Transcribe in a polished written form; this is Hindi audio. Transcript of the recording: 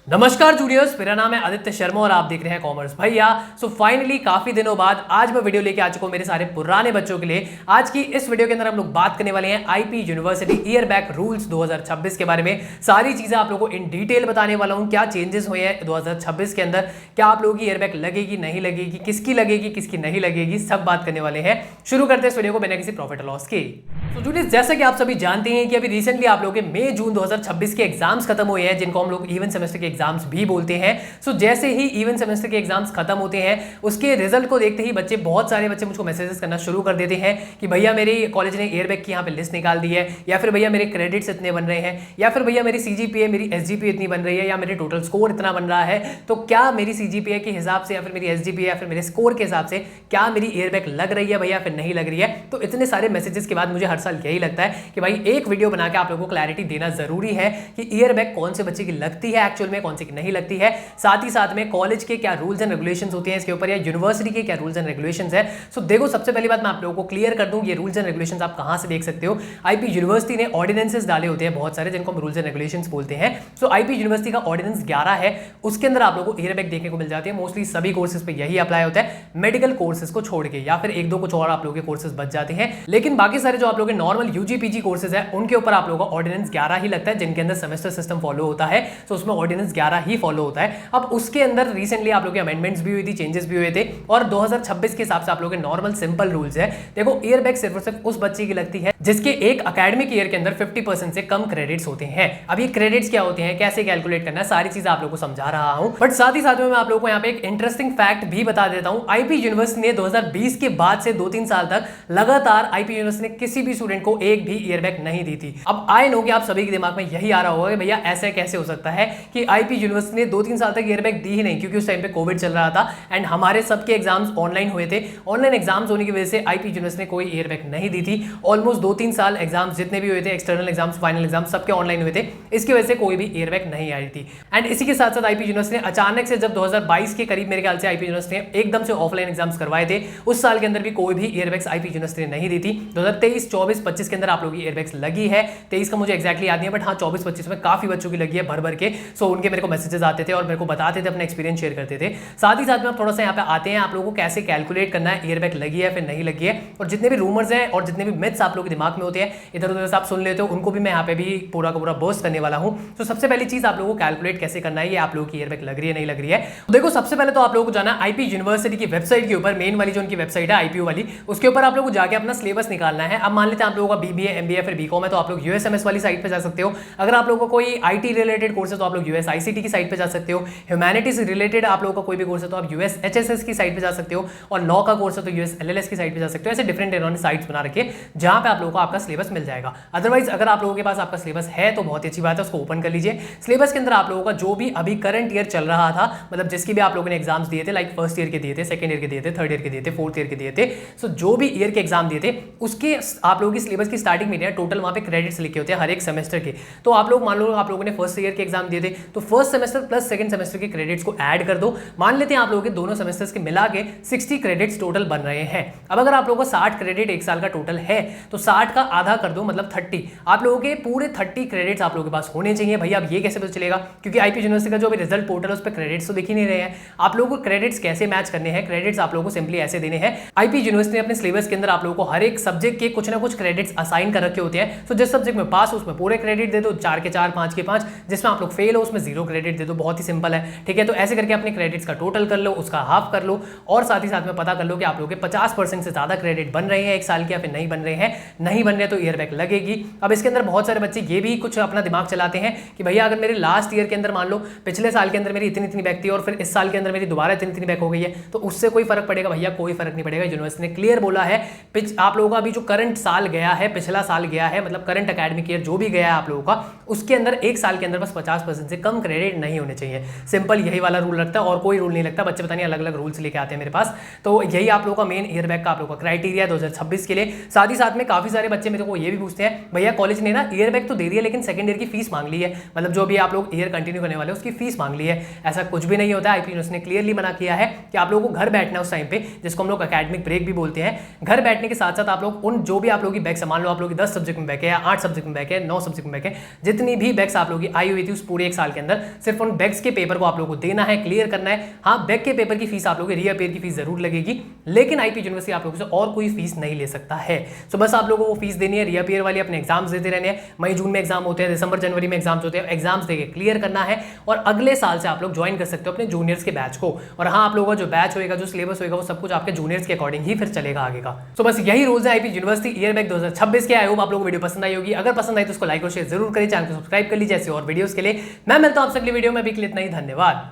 नमस्कार जूनियर्स, मेरा नाम है आदित्य शर्मा और आप देख रहे हैं कॉमर्स भैया। सो फाइनली काफी दिनों बाद आज मैं वीडियो लेके आ चुका हूं मेरे सारे पुराने बच्चों के लिए। आज की इस वीडियो के अंदर हम लोग बात करने वाले हैं IP university year back rules 2026 के बारे में। सारी चीजें आप लोगों को इन डिटेल बताने वाला हूं, क्या चेंजेस हुए हैं 2026 के अंदर, क्या आप लोगों की ईयर बैक लगेगी नहीं लगेगी, किसकी लगेगी किसकी नहीं लगेगी, सब बात करने वाले हैं। शुरू करते हैं इस वीडियो को बिना किसी प्रॉफिट लॉस के। तो जूनियर्स, जैसा कि आप सभी जानते हैं कि अभी रिसेंटली आप लोगों के मई जून 2026 के एग्जाम्स खत्म हुए हैं, जिनको हम लोग इवन सेमेस्टर के एग्जाम्स भी बोलते हैं। सो जैसे ही इवन सेमेस्टर के एग्जाम्स खत्म होते हैं, उसके रिजल्ट को देखते ही बहुत सारे बच्चे मुझको मैसेजेस करना शुरू कर देते हैं कि भैया मेरी कॉलेज ने ईयर बैक की यहाँ पे लिस्ट निकाल दी है, या फिर भैया मेरे क्रेडिट्स इतने बन रहे हैं, या फिर भैया मेरी सीजीपीए मेरी एसजीपीए इतनी बन रही है, या मेरे टोटल स्कोर इतना बन रहा है। तो क्या मेरी सीजीपीए के हिसाब से या फिर मेरी एसजीपीए या फिर मेरे स्कोर के हिसाब से क्या मेरी ईयर बैक लग रही है भैया, फिर नहीं लग रही है। तो इतने सारे मैसेजेस के बाद मुझे हर साल यही लगता है कि भाई एक वीडियो बना के आप लोगों को क्लैरिटी देना जरूरी है कि ईयर बैक कौन से बच्चे की लगती है एक्चुअल में, कौन से की नहीं लगती है। साथ ही साथ में कॉलेज के क्या रूल्स एंड रेगुलेशंस होते हैं इसके ऊपर, या यूनिवर्सिटी के क्या रूल्स एंड रेगुलेशंस है। सो देखो, सबसे पहली बात मैं आप लोगों को क्लियर कर दूं, ये रूल्स एंड रेगुलेशंस आप कहां से देख सकते हो। आईपी यूनिवर्सिटी ने ऑर्डिनेंसेस डाले होते हैं बहुत सारे, जिनको हम रूल्स एंड रेगुलेशंस बोलते हैं। सो आईपी यूनिवर्सिटी का ऑर्डिनेंस 11 है, उसके अंदर आप लोगों को ईयर बैक देखने को मिल जाती है। मोस्टली सभी कोर्सेज पे यही अप्लाई होता है, मेडिकल कोर्सेज को छोड़ के, या फिर एक दो कुछ और आप लोगों के कोर्सेज बच जाते हैं। लेकिन बाकी सारे जो आप लोगों के नॉर्मल यूजी पीजी कोर्सेज है, उनके ऊपर आप लोगों का ऑर्डिनेंस 11 ही लगता है, जिनके अंदर सेमेस्टर सिस्टम फॉलो होता है। तो उसमें ऑर्डिनेंस 11 ही फॉलो होता है। अब उसके अंदर रिसेंटली आप लोगों के अमेंडमेंट्स भी हुई थी, चेंजेस भी हुए थे, और 2026 के हिसाब से आप लोगों के नॉर्मल सिंपल रूल्स है। देखो, ईयर बैक सिर्फ और सिर्फ उस बच्चे की लगती है जिसके एक एकेडमिक ईयर के अंदर 50% से कम क्रेडिट्स होते हैं। अब ये क्रेडिट्स क्या होते हैं, कैसे कैलकुलेट करना है, सारी चीजें आप लोगों को समझा रहा हूं। बट साथ ही साथ में मैं आप लोगों को यहाँ पे एक इंटरेस्टिंग फैक्ट भी बता देता हूं। आईपी यूनिवर्सिटी ने 2020 के बाद से 2-3 साल तक लगातार आईपी यूनिवर्सिटी ने किसी भी स्टूडेंट को एक भी ईयर बैक नहीं दी थी। अब आई नो कि आप सभी के दिमाग में यही आ रहा होगा कि भैया ऐसे कैसे हो सकता है कि आईपी यूनिवर्सिटी ने 2-3 साल तक ईयर बैक दी ही नहीं, क्योंकि उस टाइम पे कोविड चल रहा था एंड हमारे सबके एग्जाम्स ऑनलाइन हुए थे। ऑनलाइन एग्जाम्स होने की वजह से आईपी यूनिवर्सिटी ने कोई ईयर बैक नहीं दी थी। ऑलमोस्ट 2-3 साल एग्जाम्स जितने भी हुए थे, एक्सटर्नल एग्जाम्स, फाइनल एग्जाम्स, सबके ऑनलाइन हुए थे। इसकी वजह से कोई भी ईयर बैक नहीं आई थी। एंड इसी के साथ साथ आईपी यूनिवर्सिटी ने अचानक से जब 2022 के करीब मेरे ख्याल से आईपी यूनिवर्सिटी ने एकदम से ऑफलाइन एग्जाम्स करवाए थे, उस साल के अंदर भी कोई भी ईयर बैक्स आईपी यूनिवर्सिटी ने नहीं दी थी। 2023, 24, 25 के अंदर आप लोगों की ईयर बैक्स लगी है। 23 का मुझे एक्जैक्टली याद नहीं है, बट हाँ 24, 25 में काफी बच्चों की लगी है भर भर के। सो उनके मेरे को मैसेजेस आते थे और मेरे को बताते थे, अपना एक्सपीरियंस शेयर करते थे। साथ ही साथ में आप थोड़ा सा यहाँ पे आते हैं, आप लोगों को कैसे कैलकुलेट करना है ईयर बैक लगी है फिर नहीं लगी है, और जितने भी रूमर्स हैं और जितने भी मिथ्स आप लोगों के दिमाग में होते हैं इधर उधर से आप सुन लेते हो, उनको भी मैं यहाँ पे भी पूरा का पूरा बर्स्ट करने वाला हूँ। तो सबसे पहली चीज आप लोगों को कैलकुलेट कैसे करना है, ये आप लोगों की ईयर बैक लग रही है नहीं लग रही है। तो देखो, सबसे पहले तो आप लोगों को जाना आईपी यूनिवर्सिटी की वेबसाइट के ऊपर, मेन वाली जो उनकी वेबसाइट है आईपीयू वाली, उसके ऊपर आप लोगों को जाके अपना सिलेबस निकालना है। अब मान लेते हैं आप लोगों का बीबीए, एमबीए फिर बीकॉम है, तो आप लोग यूएसएमएस वाली साइट पे जा सकते हो। अगर आप लोगों को कोई आईटी रिलेटेड कोर्स है तो आप लोग यूएसआईसीटी की साइट पे जा सकते हो। ह्यूमैनिटीज रिलेटेड आप लोगों का कोई भी कोर्स है तो आप यूएसएचएसएस की साइट पे जा सकते हो, और लॉ का कोर्स है तो यूएसएलएलएस की साइट पे जा सकते हो। ऐसे डिफरेंट इन्होंने साइट्स बना रखे जहां पे आप लोगों को आपका सिलेबस मिल जाएगा। अदरवाइज अगर आप लोगों के पास आपका सिलेबस है तो बहुत ही अच्छी बात है, उसको ओपन कर लीजिए। सिलेबस के अंदर आप लोगों का जो भी अभी करंट ईयर चल रहा था, मतलब जिसकी भी आप लोगों ने एग्जाम्स दिए थे, लाइक फर्स्ट ईयर के दिए थे, सेकंड ईयर के दिए थे, थर्ड ईयर के दिए थे, फोर्थ ईयर के दिए थे, सो जो भी ईयर के एग्जाम दिए थे उसके आप लोगों की सिलेबस की स्टार्टिंग में टोटल वहां पे क्रेडिट्स लिखे होते हैं हर एक सेमेस्टर के। तो आप लोग मान लो आप लोगों ने फर्स्ट ईयर के एग्जाम दिए थे, तो first semester plus second semester के क्रेडिट्स को ऐड कर दो। मान लेते हैं आप लोगों के दोनों सेमेस्टर्स के मिला के 60 क्रेडिट्स टोटल बन रहे हैं। अब अगर आप लोगों को 60 क्रेडिट एक साल का टोटल है, तो 60 का आधा कर दो, मतलब 30। आप लोगों के पूरे 30 क्रेडिट्स आप लोगों के पास होने चाहिए। भैया अब ये कैसे पता चलेगा, क्योंकि आईपी यूनिवर्सिटी का जो भी रिजल्ट पोर्टल है उस पर क्रेडिट्स तो दिख ही नहीं रहे हैं। आप लोगों को क्रेडिट्स कैसे मैच करने हैं, क्रेडिट्स आप लोगों को सिंपली ऐसे देने हैं। आईपी यूनिवर्सिटी ने अपने सिलेबस के अंदर आप लोगों को हर एक सब्जेक्ट के कुछ ना कुछ क्रेडिट्स असाइन कर रखे होते हैं। तो जिस सब्जेक्ट में पास हो उसमें पूरे क्रेडिट दे दो, 4 के 4, 5 के 5। जिसमें आप लोग फेल हो उसमें 0 क्रेडिट दे दो। बहुत ही सिंपल है, ठीक है। तो ऐसे करके अपने क्रेडिट्स का टोटल कर लो, उसका हाफ कर लो, और साथ ही साथ में पता कर लो कि आप लोग के 50% से ज्यादा क्रेडिट बन रहे हैं एक साल के, या फिर नहीं बन रहे हैं। नहीं बन रहे तो ईयर बैक लगेगी। अब इसके अंदर बहुत सारे बच्चे ये भी कुछ अपना दिमाग चलाते हैं कि भैया अगर मेरे लास्ट ईयर के अंदर मान लो पिछले साल के अंदर मेरी इतनी बैक थी और फिर इस साल के अंदर मेरी दोबारा इतनी बैक हो गई है, तो उससे कोई फर्क पड़ेगा? भैया कोई फर्क नहीं पड़ेगा। यूनिवर्सिटी ने क्लियर बोला है, आप लोगों का अभी जो करंट साल गया है, पिछला साल गया है, मतलब करंट एकेडमिक ईयर जो भी गया है आप लोगों का, उसके अंदर एक साल के अंदर बस 50% से कम क्रेडिट नहीं होने चाहिए। सिंपल यही वाला रूल लगता है और कोई रूल नहीं लगता। बच्चे पता नहीं अलग अलग रूल्स लेके आते हैं मेरे पास। तो यही आप लोगों का मेन ईयर बैक का आप लोगों का क्राइटेरिया 2026 के लिए। साथ ही साथ में काफी सारे बच्चे मेरे को ये भी पूछते हैं, भैया कॉलेज ने ना ईयर बैक तो दे दिया लेकिन सेकंड ईयर की फीस मांग ली है, मतलब जो भी आप लोग ईयर कंटिन्यू करने वाले उसकी फीस मांग ली है। ऐसा कुछ भी नहीं होता है। आईपी यूनिवर्सिटी ने क्लियरली मना किया है कि आप लोगों को घर बैठना उस टाइम पे, जिसको हम लोग एकेडमिक ब्रेक भी बोलते हैं। घर बैठने के साथ साथ आप लोग उन जो भी आप लोगों की बैक, मान लो आप लोग 10 सब्जेक्ट में बैक है, या 8 सब्जेक्ट में बैक है, 9 सब्जेक्ट में बैक है, जितनी भी बैक्स आप लोगों की आई हुई थी उस पूरे एक साल के अंदर, अंदर सिर्फ उन बैग्स के पेपर को आप लोगों को देना है, क्लियर करना है। हाँ, बैग के पेपर की फीस आप लोगों को रीअपियर की फीस जरूर लगेगी, लेकिन आईपी यूनिवर्सिटी आप लोगों से और कोई फीस नहीं ले सकता है। सो बस आप लोगों को फीस देनी है, रीअपियर वाली अपने एग्जाम्स देते रहने हैं। मई जून में एग्जाम होते हैं, दिसंबर जनवरी में एग्जाम्स होते हैं, एग्जाम्स देके क्लियर करना है और अगले साल से आप लोग ज्वाइन कर सकते हो अपने जूनियर्स के बैच को। और हाँ, आप लोगों का जो बैच होगा, जो सिलेबस होगा, वो सब कुछ आपके जूनियर्स के अकॉर्डिंग ही फिर चलेगा आगे का। सो बस यही रूल्स है आईपी यूनिवर्सिटी ईयर बैग 2026 के। आई होप आप लोगों को वीडियो पसंद आई होगी। अगर पसंद आई तो उसको लाइक और शेयर जरूर करिए, चैनल को सब्सक्राइब कर लीजिए ऐसे और वीडियोस के लिए। मैं मिलता हूं आपसे अगली वीडियो में, अभी के लिए इतना ही, धन्यवाद।